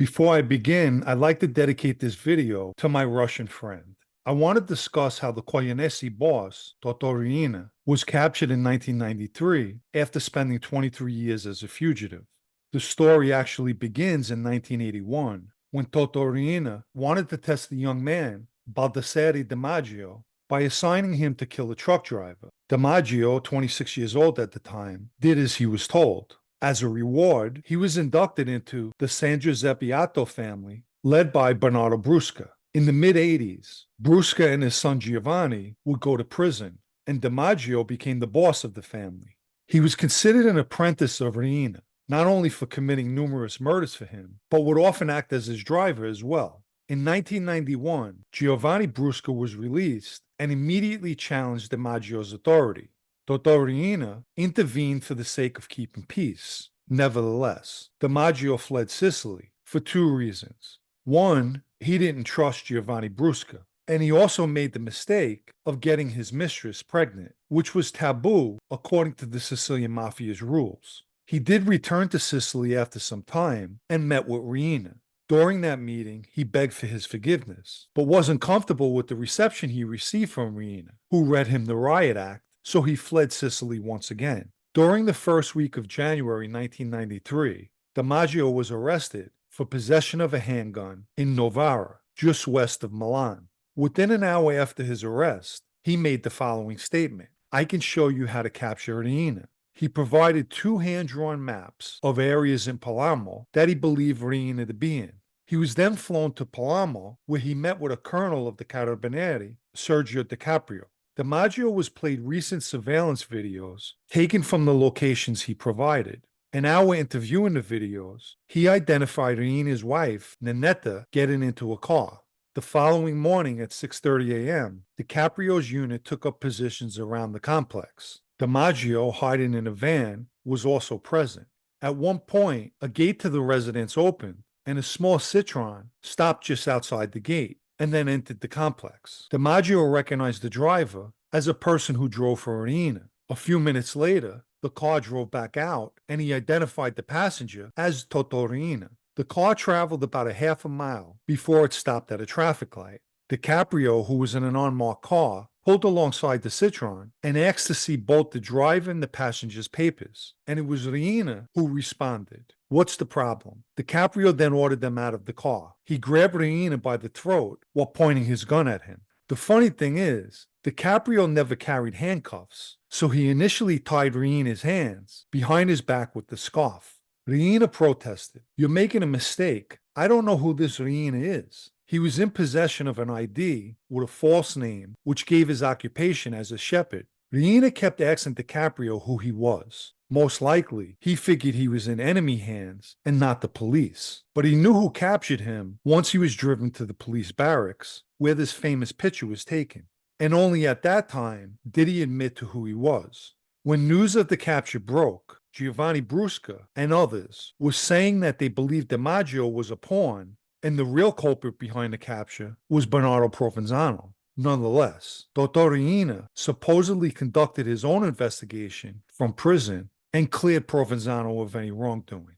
Before I begin, I'd like to dedicate this video to my Russian friend. I want to discuss how the Koyanesi boss, Toto Riina, was captured in 1993 after spending 23 years as a fugitive. The story actually begins in 1981 when Toto Riina wanted to test the young man, Baldassare DiMaggio, by assigning him to kill a truck driver. DiMaggio, 26 years old at the time, did as he was told. As a reward, he was inducted into the San Giuseppiato family, led by Bernardo Brusca. In the mid-80s, Brusca and his son Giovanni would go to prison, and DiMaggio became the boss of the family. He was considered an apprentice of Riina, not only for committing numerous murders for him, but would often act as his driver as well. In 1991, Giovanni Brusca was released and immediately challenged DiMaggio's authority. Toto Riina intervened for the sake of keeping peace. Nevertheless, DiMaggio fled Sicily for two reasons. One, he didn't trust Giovanni Brusca, and he also made the mistake of getting his mistress pregnant, which was taboo according to the Sicilian mafia's rules. He did return to Sicily after some time and met with Riina. During that meeting, he begged for his forgiveness, but wasn't comfortable with the reception he received from Riina, who read him the riot act, so he fled Sicily once again. During the first week of January 1993, DiMaggio was arrested for possession of a handgun in Novara, just west of Milan. Within an hour after his arrest, he made the following statement: "I can show you how to capture Riina." He provided two hand-drawn maps of areas in Palermo that he believed Riina to be in. He was then flown to Palermo, where he met with a colonel of the Carabinieri, Sergio DiCaprio. DiMaggio was played recent surveillance videos taken from the locations he provided. An hour into viewing the videos, he identified Riina's wife, Nanetta, getting into a car. The following morning at 6:30 a.m., DiCaprio's unit took up positions around the complex. DiMaggio, hiding in a van, was also present. At one point, a gate to the residence opened, and a small Citroen stopped just outside the gate and then entered the complex. DiMaggio recognized the driver as a person who drove for Riina. A few minutes later, the car drove back out, and he identified the passenger as Toto Riina. The car traveled about a half a mile before it stopped at a traffic light. DiCaprio, who was in an unmarked car, pulled alongside the Citroen and asked to see both the driver and the passenger's papers. And it was Riina who responded, "What's the problem?" DiCaprio then ordered them out of the car. He grabbed Riina by the throat while pointing his gun at him. The funny thing is, DiCaprio never carried handcuffs, so he initially tied Riina's hands behind his back with the scarf. Riina protested, "You're making a mistake. I don't know who this Riina is." He was in possession of an ID with a false name, which gave his occupation as a shepherd. Riina kept asking DiCaprio who he was. Most likely, he figured he was in enemy hands and not the police. But he knew who captured him once he was driven to the police barracks, where this famous picture was taken. And only at that time did he admit to who he was. When news of the capture broke, Giovanni Brusca and others were saying that they believed DiMaggio was a pawn, and the real culprit behind the capture was Bernardo Provenzano. Nonetheless, Toto Riina supposedly conducted his own investigation from prison and cleared Provenzano of any wrongdoing.